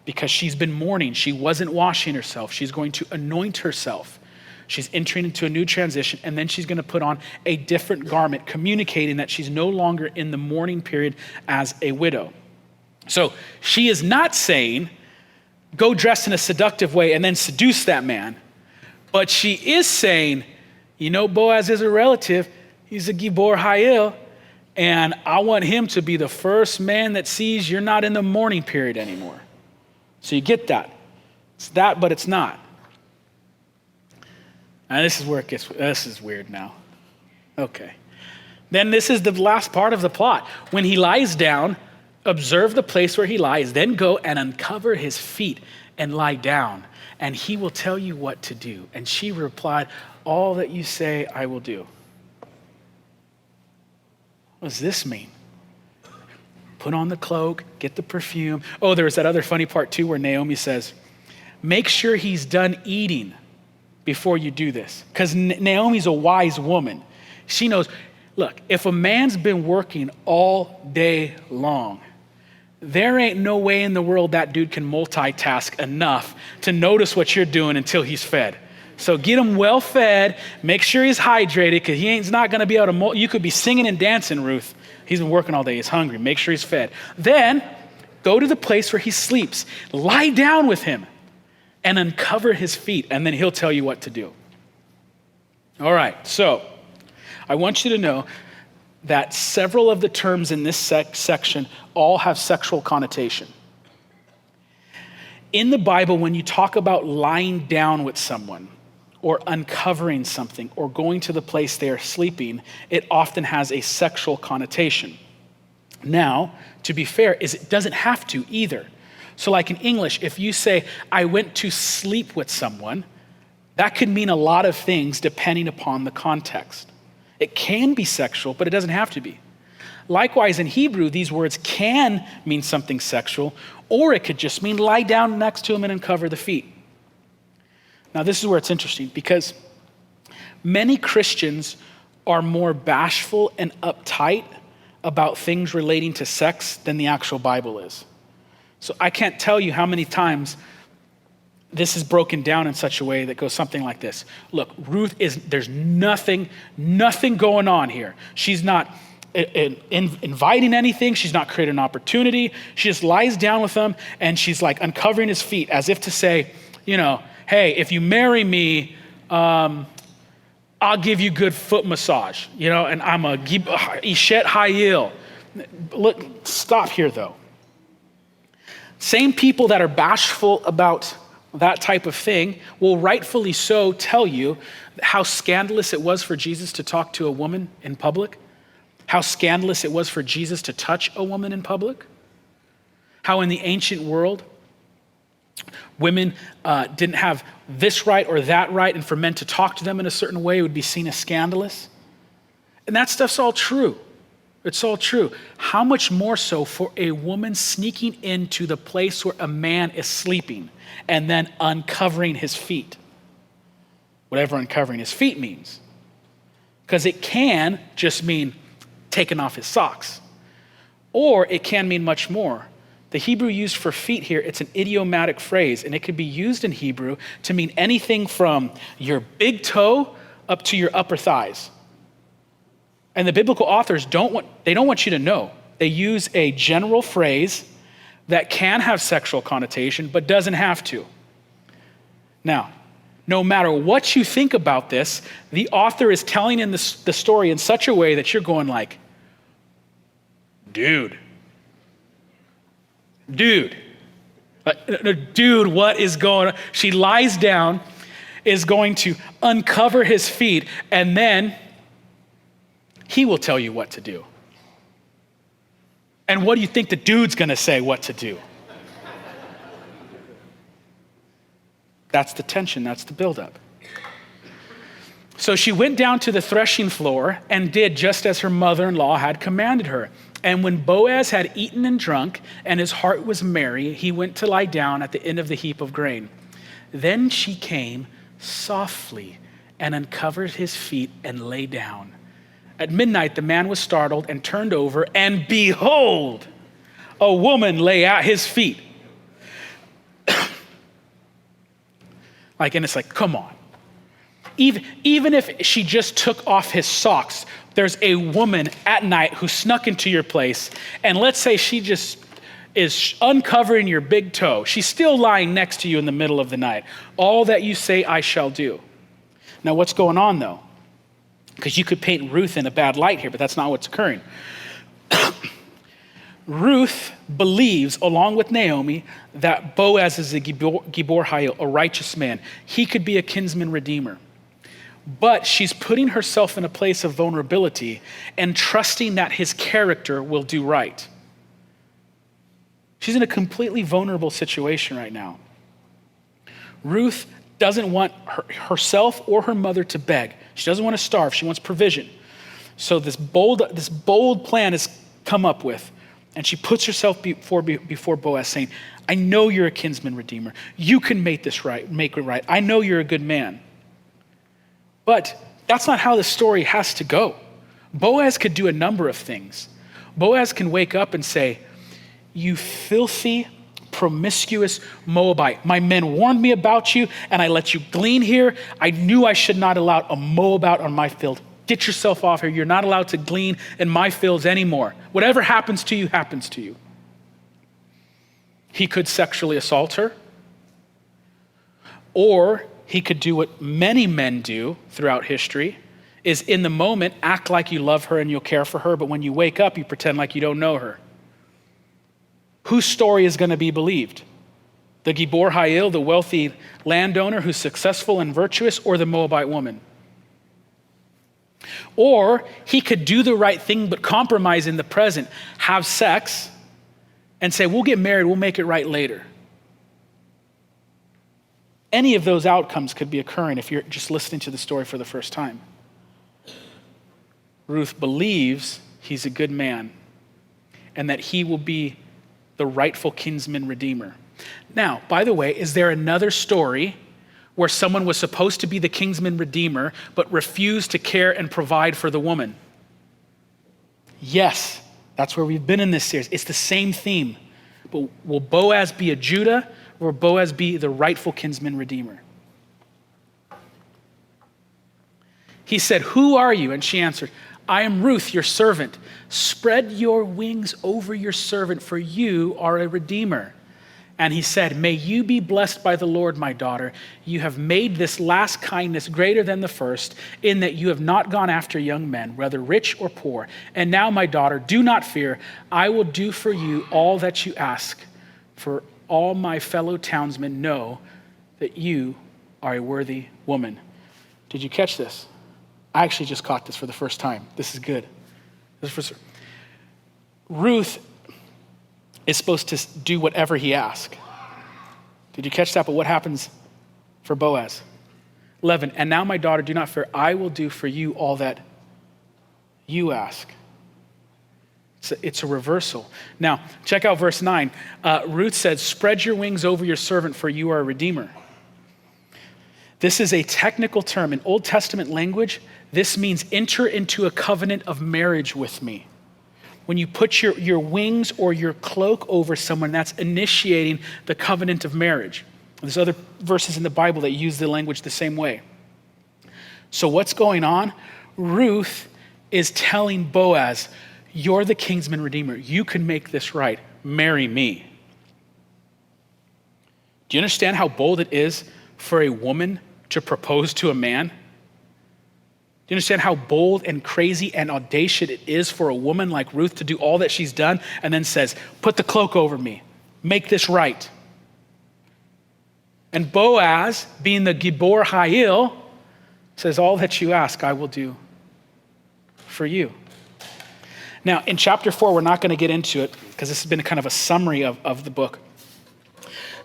because she's been mourning. She wasn't washing herself. She's going to anoint herself. She's entering into a new transition, and then she's going to put on a different garment, communicating that she's no longer in the mourning period as a widow. So she is not saying, go dress in a seductive way and then seduce that man. But she is saying, you know, Boaz is a relative. He's a Gibor Hayil. And I want him to be the first man that sees you're not in the mourning period anymore. So you get that. It's that, but it's not. And this is where this is weird now. Okay. Then this is the last part of the plot. When he lies down, observe the place where he lies, then go and uncover his feet and lie down, and he will tell you what to do. And she replied, all that you say, I will do. What does this mean? Put on the cloak, get the perfume. Oh, there's that other funny part too where Naomi says, make sure he's done eating before you do this. Because Naomi's a wise woman. She knows, look, if a man's been working all day long, there ain't no way in the world that dude can multitask enough to notice what you're doing until he's fed. So get him well fed, make sure he's hydrated, because he's not going to be able to, you could be singing and dancing, Ruth. He's been working all day, he's hungry, make sure he's fed. Then go to the place where he sleeps, lie down with him and uncover his feet, and then he'll tell you what to do. All right, so I want you to know that several of the terms in this section all have sexual connotation. In the Bible, when you talk about lying down with someone or uncovering something or going to the place they are sleeping, it often has a sexual connotation. Now, to be fair, it doesn't have to either. So like in English, if you say, I went to sleep with someone, that could mean a lot of things depending upon the context. It can be sexual, but it doesn't have to be. Likewise, in Hebrew, these words can mean something sexual, or it could just mean lie down next to him and uncover the feet. Now, this is where it's interesting, because many Christians are more bashful and uptight about things relating to sex than the actual Bible is. So I can't tell you how many times this is broken down in such a way that goes something like this. Look, there's nothing going on here. She's not inviting anything. She's not creating an opportunity. She just lies down with him and she's like uncovering his feet as if to say, you know, hey, if you marry me, I'll give you good foot massage, you know, and I'm a Ishet Hayil. Look, stop here though. Same people that are bashful about that type of thing will rightfully so tell you how scandalous it was for Jesus to talk to a woman in public, how scandalous it was for Jesus to touch a woman in public, how in the ancient world, women didn't have this right or that right, and for men to talk to them in a certain way would be seen as scandalous. And that stuff's all true. It's all true. How much more so for a woman sneaking into the place where a man is sleeping and then uncovering his feet? Whatever uncovering his feet means. Because it can just mean taking off his socks. Or it can mean much more. The Hebrew used for feet here, it's an idiomatic phrase, and it could be used in Hebrew to mean anything from your big toe up to your upper thighs. And the biblical authors don't want you to know. They use a general phrase that can have sexual connotation, but doesn't have to. Now, no matter what you think about this, the author is telling in the story in such a way that you're going like, dude, what is going on? She lies down, is going to uncover his feet, and then he will tell you what to do. And what do you think the dude's gonna say what to do? That's the tension, that's the buildup. So she went down to the threshing floor and did just as her mother-in-law had commanded her. And when Boaz had eaten and drunk and his heart was merry, he went to lie down at the end of the heap of grain. Then she came softly and uncovered his feet and lay down. At midnight, the man was startled and turned over, and behold, a woman lay at his feet. And it's like, come on. Even if she just took off his socks, there's a woman at night who snuck into your place, and let's say she just is uncovering your big toe. She's still lying next to you in the middle of the night. All that you say, I shall do. Now, what's going on, though? Because you could paint Ruth in a bad light here, but that's not what's occurring. Ruth believes, along with Naomi, that Boaz is a Gibor Hayil, a righteous man. He could be a kinsman redeemer. But she's putting herself in a place of vulnerability and trusting that his character will do right. She's in a completely vulnerable situation right now. Ruth doesn't want herself or her mother to beg. She doesn't want to starve. She wants provision. So this bold plan is come up with, and she puts herself before Boaz, saying, I know you're a kinsman redeemer. You can make it right. I know you're a good man. But that's not how the story has to go. Boaz could do a number of things. Boaz can wake up and say, you filthy, promiscuous Moabite. My men warned me about you, and I let you glean here. I knew I should not allow a Moabite on my field. Get yourself off here. You're not allowed to glean in my fields anymore. Whatever happens to you, happens to you. He could sexually assault her, or he could do what many men do throughout history, is in the moment, act like you love her and you'll care for her, but when you wake up, you pretend like you don't know her. Whose story is going to be believed? The Gibor Hayil, the wealthy landowner who's successful and virtuous, or the Moabite woman? Or he could do the right thing but compromise in the present, have sex, and say, we'll get married, we'll make it right later. Any of those outcomes could be occurring if you're just listening to the story for the first time. Ruth believes he's a good man and that he will be the rightful kinsman redeemer. Now, by the way, is there another story where someone was supposed to be the kinsman redeemer but refused to care and provide for the woman? Yes, that's where we've been in this series. It's the same theme. But will Boaz be a Judah, or will Boaz be the rightful kinsman redeemer? He said, who are you? And she answered, I am Ruth, your servant. Spread your wings over your servant, for you are a redeemer. And he said, may you be blessed by the Lord, my daughter. You have made this last kindness greater than the first, in that you have not gone after young men, whether rich or poor. And now, my daughter, do not fear. I will do for you all that you ask. For all my fellow townsmen know that you are a worthy woman. Did you catch this? I actually just caught this for the first time. This is good. Ruth is supposed to do whatever he asks. Did you catch that? But what happens for Boaz? 11, and now, my daughter, do not fear. I will do for you all that you ask. It's a reversal. Now, check out verse 9. Ruth said, spread your wings over your servant, for you are a redeemer. This is a technical term. In Old Testament language, this means enter into a covenant of marriage with me. When you put your wings or your cloak over someone, that's initiating the covenant of marriage. There's other verses in the Bible that use the language the same way. So what's going on? Ruth is telling Boaz, you're the kinsman redeemer. You can make this right. Marry me. Do you understand how bold it is for a woman to propose to a man? Do you understand how bold and crazy and audacious it is for a woman like Ruth to do all that she's done and then says, put the cloak over me, make this right? And Boaz, being the Gibor Hayil, says, all that you ask, I will do for you. Now, in chapter 4, we're not going to get into it because this has been kind of a summary of the book.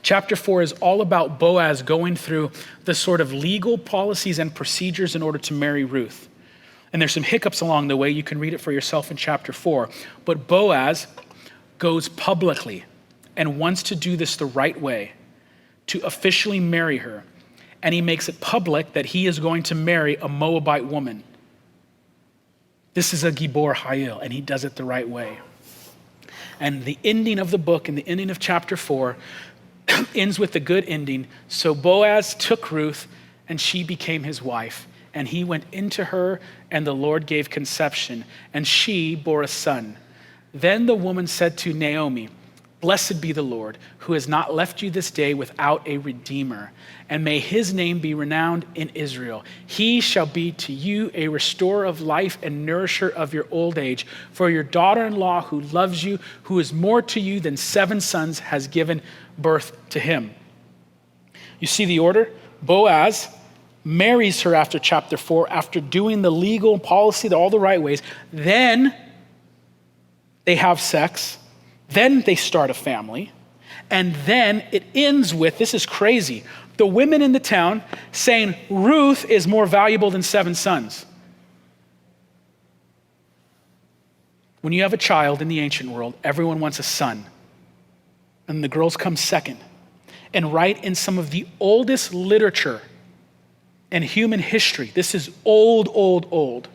Chapter 4 is all about Boaz going through the sort of legal policies and procedures in order to marry Ruth. And there's some hiccups along the way. You can read it for yourself in chapter 4. But Boaz goes publicly and wants to do this the right way, to officially marry her. And he makes it public that he is going to marry a Moabite woman. This is a Gibor Hayil, and he does it the right way. And the ending of the book and the ending of chapter 4, ends with a good ending. So Boaz took Ruth, and she became his wife. And he went into her, and the Lord gave conception, and she bore a son. Then the woman said to Naomi, "Blessed be the Lord, who has not left you this day without a redeemer, and may his name be renowned in Israel. He shall be to you a restorer of life and nourisher of your old age. For your daughter-in-law who loves you, who is more to you than 7 sons, has given birth to him." You see the order? Boaz marries her after chapter 4, after doing the legal policy, all the right ways. Then they have sex. Then they start a family. And then it ends with, this is crazy, the women in the town saying Ruth is more valuable than 7 sons. When you have a child in the ancient world, everyone wants a son. And the girls come second. And right in some of the oldest literature in human history, this is old,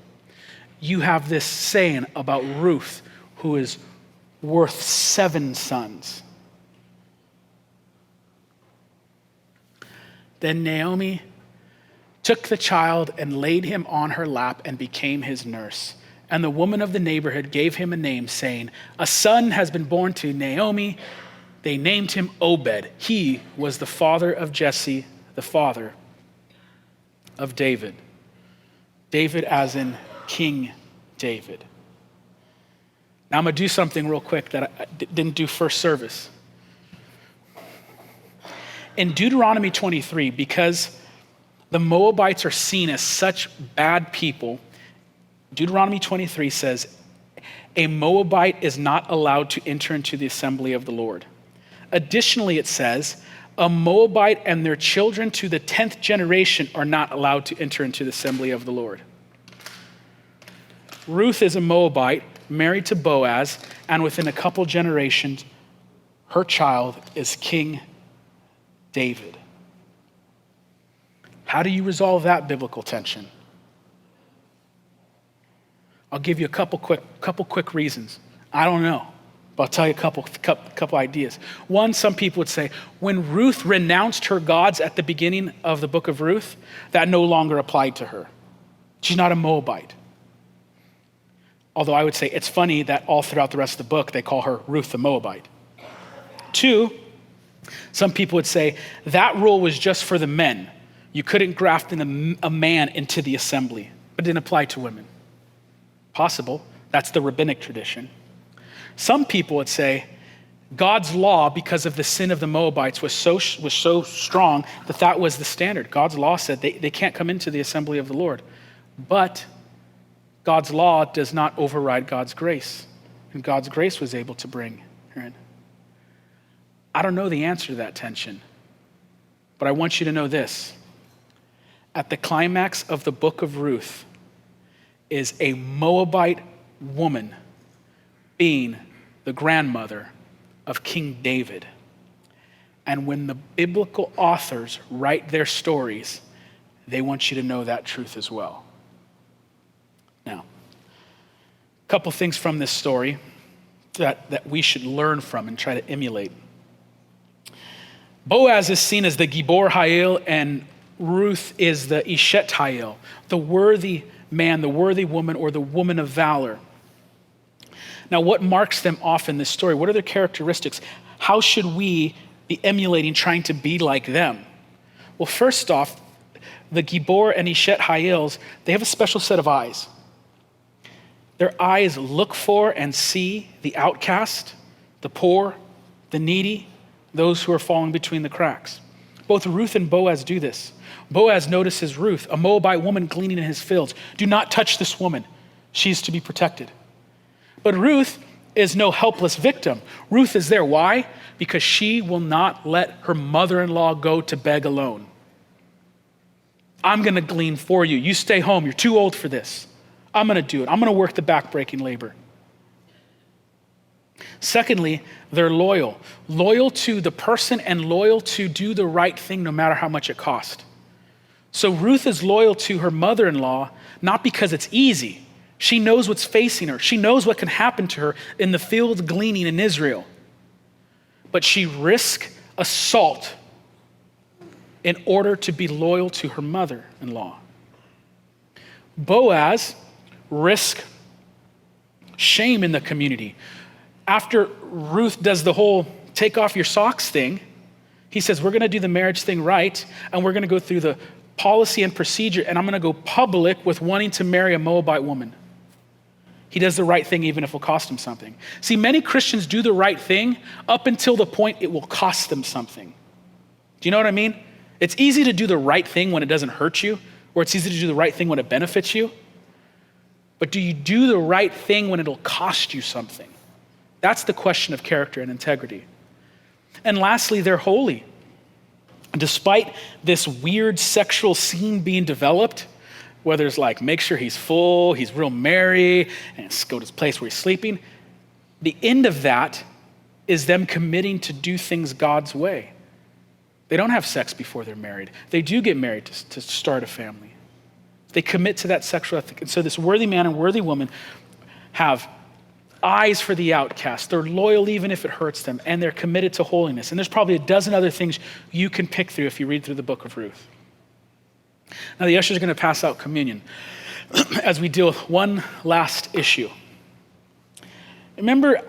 you have this saying about Ruth, who is worth 7 sons. Then Naomi took the child and laid him on her lap and became his nurse. And the woman of the neighborhood gave him a name, saying, "A son has been born to Naomi." They named him Obed. He was the father of Jesse, the father of David. David as in King David. Now I'm going to do something real quick that I didn't do first service. In Deuteronomy 23, because the Moabites are seen as such bad people, Deuteronomy 23 says, a Moabite is not allowed to enter into the assembly of the Lord. Additionally, it says, a Moabite and their children to the 10th generation are not allowed to enter into the assembly of the Lord. Ruth is a Moabite, married to Boaz, and within a couple generations, her child is King David. How do you resolve that biblical tension? I'll give you a couple quick reasons. I don't know, but I'll tell you a couple ideas. One, some people would say, when Ruth renounced her gods at the beginning of the book of Ruth, that no longer applied to her. She's not a Moabite. Although I would say it's funny that all throughout the rest of the book, they call her Ruth the Moabite. 2, some people would say that rule was just for the men. You couldn't graft in a man into the assembly, but it didn't apply to women. Possible. That's the rabbinic tradition. Some people would say God's law, because of the sin of the Moabites, was so strong that was the standard. God's law said they can't come into the assembly of the Lord. But God's law does not override God's grace. And God's grace was able to bring her in. I don't know the answer to that tension, but I want you to know this. At the climax of the book of Ruth is a Moabite woman being the grandmother of King David. And when the biblical authors write their stories, they want you to know that truth as well. Now, a couple things from this story that we should learn from and try to emulate. Boaz is seen as the Gibor Hayil, and Ruth is the Ishet Hayil, the worthy man, the worthy woman, or the woman of valor. Now, what marks them off in this story? What are their characteristics? How should we be emulating, trying to be like them? Well, first off, the Gibor and Ishet Hayils, they have a special set of eyes. Their eyes look for and see the outcast, the poor, the needy, those who are falling between the cracks. Both Ruth and Boaz do this. Boaz notices Ruth, a Moabite woman gleaning in his fields. Do not touch this woman. She's to be protected. But Ruth is no helpless victim. Ruth is there. Why? Because she will not let her mother-in-law go to beg alone. I'm going to glean for you. You stay home. You're too old for this. I'm going to do it. I'm going to work the back-breaking labor. Secondly, they're loyal. Loyal to the person and loyal to do the right thing no matter how much it costs. So Ruth is loyal to her mother-in-law, not because it's easy. She knows what's facing her. She knows what can happen to her in the field gleaning in Israel. But she risks assault in order to be loyal to her mother-in-law. Boaz risked shame in the community. After Ruth does the whole take off your socks thing, he says, we're gonna do the marriage thing right, and we're gonna go through the policy and procedure, and I'm gonna go public with wanting to marry a Moabite woman. He does the right thing even if it will cost him something. See, many Christians do the right thing up until the point it will cost them something. Do you know what I mean? It's easy to do the right thing when it doesn't hurt you, or it's easy to do the right thing when it benefits you. But do you do the right thing when it'll cost you something? That's the question of character and integrity. And lastly, they're holy. Despite this weird sexual scene being developed, whether it's like, make sure he's full, he's real merry, and go to his place where he's sleeping, the end of that is them committing to do things God's way. They don't have sex before they're married. They do get married to start a family. They commit to that sexual ethic. And so this worthy man and worthy woman have eyes for the outcast. They're loyal even if it hurts them, and they're committed to holiness. And there's probably a dozen other things you can pick through if you read through the book of Ruth. Now the ushers are going to pass out communion as we deal with one last issue. Remember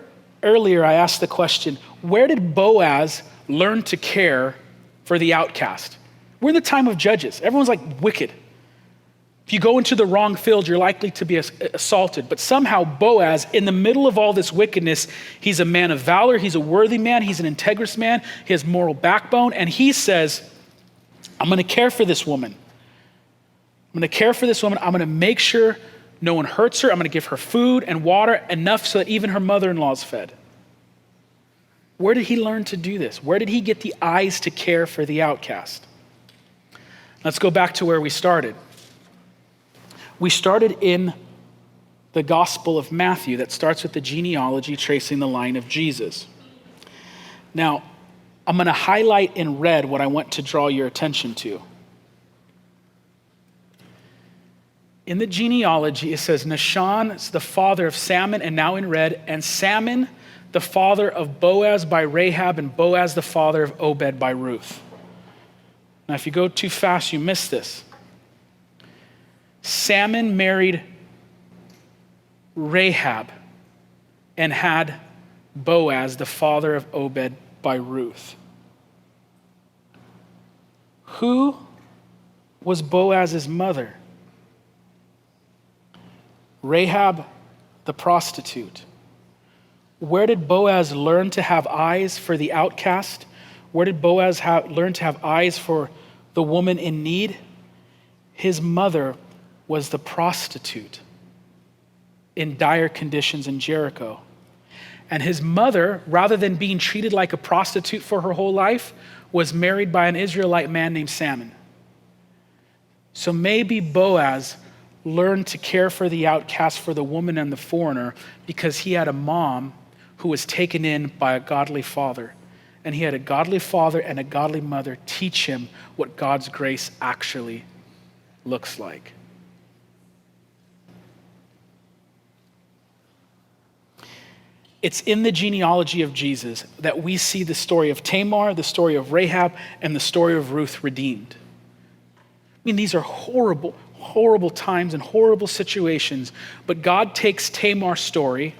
earlier I asked the question, where did Boaz learn to care for the outcast? We're in the time of Judges. Everyone's like wicked. If you go into the wrong field, you're likely to be assaulted. But somehow Boaz, in the middle of all this wickedness, he's a man of valor, he's a worthy man, he's an integrous man, he has moral backbone, and he says, I'm gonna care for this woman. I'm gonna care for this woman. I'm gonna make sure no one hurts her. I'm gonna give her food and water, enough so that even her mother-in-law is fed. Where did he learn to do this? Where did he get the eyes to care for the outcast? Let's go back to where we started. We started in the Gospel of Matthew that starts with the genealogy tracing the line of Jesus. Now, I'm gonna highlight in red what I want to draw your attention to. In the genealogy, it says Nahshon is the father of Salmon, and now in red, and Salmon, the father of Boaz by Rahab, and Boaz, the father of Obed by Ruth. Now, if you go too fast, you miss this. Salmon married Rahab and had Boaz, the father of Obed by Ruth. Who was Boaz's mother? Rahab, the prostitute. Where did Boaz learn to have eyes for the outcast? Where did Boaz learn to have eyes for the woman in need? His mother was the prostitute in dire conditions in Jericho. And his mother, rather than being treated like a prostitute for her whole life, was married by an Israelite man named Salmon. So maybe Boaz learned to care for the outcast, for the woman and the foreigner, because he had a mom who was taken in by a godly father. And he had a godly father and a godly mother teach him what God's grace actually looks like. It's in the genealogy of Jesus that we see the story of Tamar, the story of Rahab, and the story of Ruth redeemed. I mean, these are horrible, horrible times and horrible situations, but God takes Tamar's story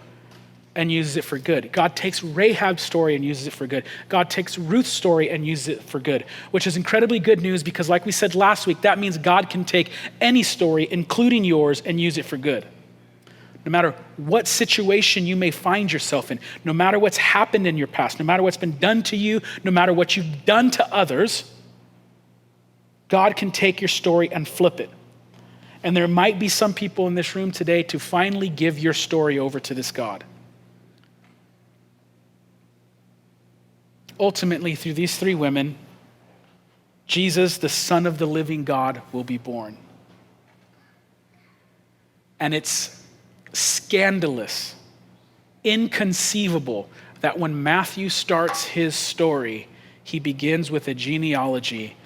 and uses it for good. God takes Rahab's story and uses it for good. God takes Ruth's story and uses it for good, which is incredibly good news because, like we said last week, that means God can take any story, including yours, and use it for good. No matter what situation you may find yourself in, no matter what's happened in your past, no matter what's been done to you, no matter what you've done to others, God can take your story and flip it. And there might be some people in this room today to finally give your story over to this God. Ultimately, through these three women, Jesus, the Son of the living God, will be born. And it's scandalous, inconceivable that when Matthew starts his story, he begins with a genealogy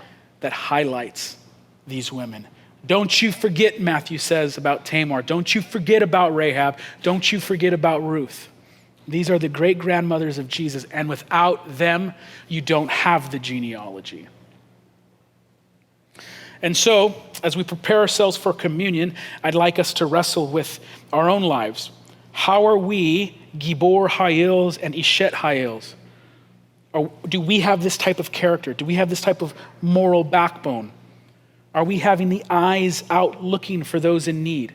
that highlights these women. Don't you forget, Matthew says about Tamar. Don't you forget about Rahab. Don't you forget about Ruth. These are the great-grandmothers of Jesus, and without them, you don't have the genealogy. And so, as we prepare ourselves for communion, I'd like us to wrestle with our own lives. How are we Gibor Hayils and Ishet Hayils? Or do we have this type of character? Do we have this type of moral backbone? Are we having the eyes out looking for those in need?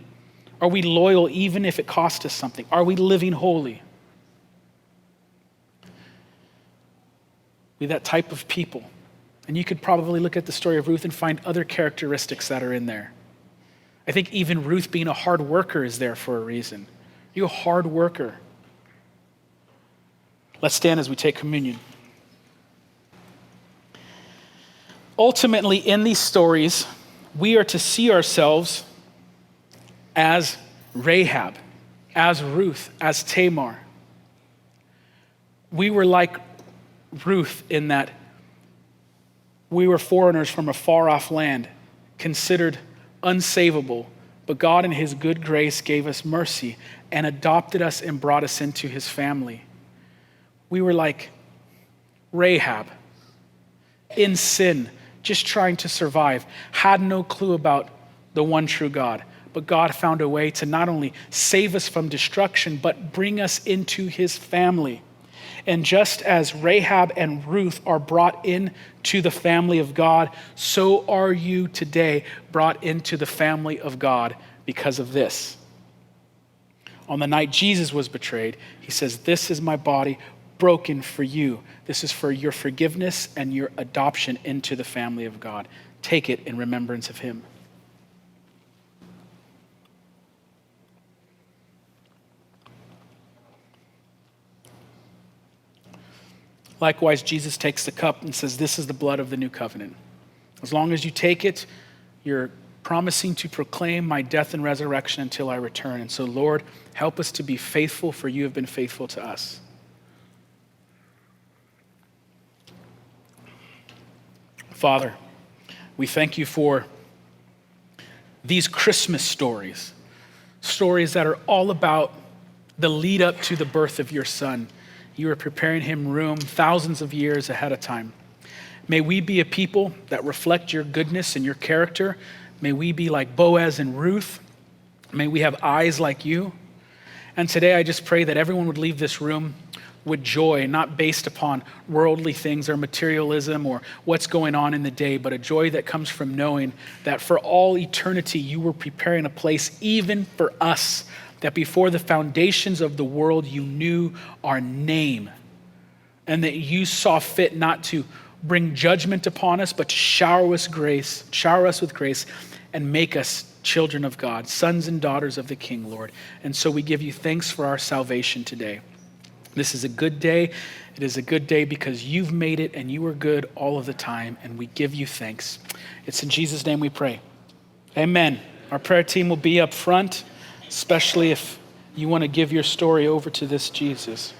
Are we loyal even if it costs us something? Are we living holy? Be that type of people. And you could probably look at the story of Ruth and find other characteristics that are in there. I think even Ruth being a hard worker is there for a reason. You're a hard worker. Let's stand as we take communion. Ultimately, in these stories, we are to see ourselves as Rahab, as Ruth, as Tamar. We were like Ruth in that we were foreigners from a far-off land, considered unsavable, but God in his good grace gave us mercy and adopted us and brought us into his family. We were like Rahab, in sin, just trying to survive, had no clue about the one true God. But God found a way to not only save us from destruction, but bring us into his family. And just as Rahab and Ruth are brought into the family of God, so are you today brought into the family of God because of this. On the night Jesus was betrayed, he says, "This is my body broken for you. This is for your forgiveness and your adoption into the family of God. Take it in remembrance of him." Likewise, Jesus takes the cup and says, "This is the blood of the new covenant." As long as you take it, you're promising to proclaim my death and resurrection until I return. And so, Lord, help us to be faithful, for you have been faithful to us. Father, we thank you for these Christmas stories, stories that are all about the lead up to the birth of your Son. You are preparing him room thousands of years ahead of time. May we be a people that reflect your goodness and your character. May we be like Boaz and Ruth. May we have eyes like you. And today I just pray that everyone would leave this room with joy, not based upon worldly things or materialism or what's going on in the day, but a joy that comes from knowing that for all eternity you were preparing a place even for us, that before the foundations of the world you knew our name, and that you saw fit not to bring judgment upon us, but to shower us with grace and make us children of God, sons and daughters of the King, Lord. And so we give you thanks for our salvation today. This is a good day. It is a good day because you've made it and you are good all of the time, and we give you thanks. It's in Jesus' name we pray. Amen. Our prayer team will be up front, especially if you want to give your story over to this Jesus.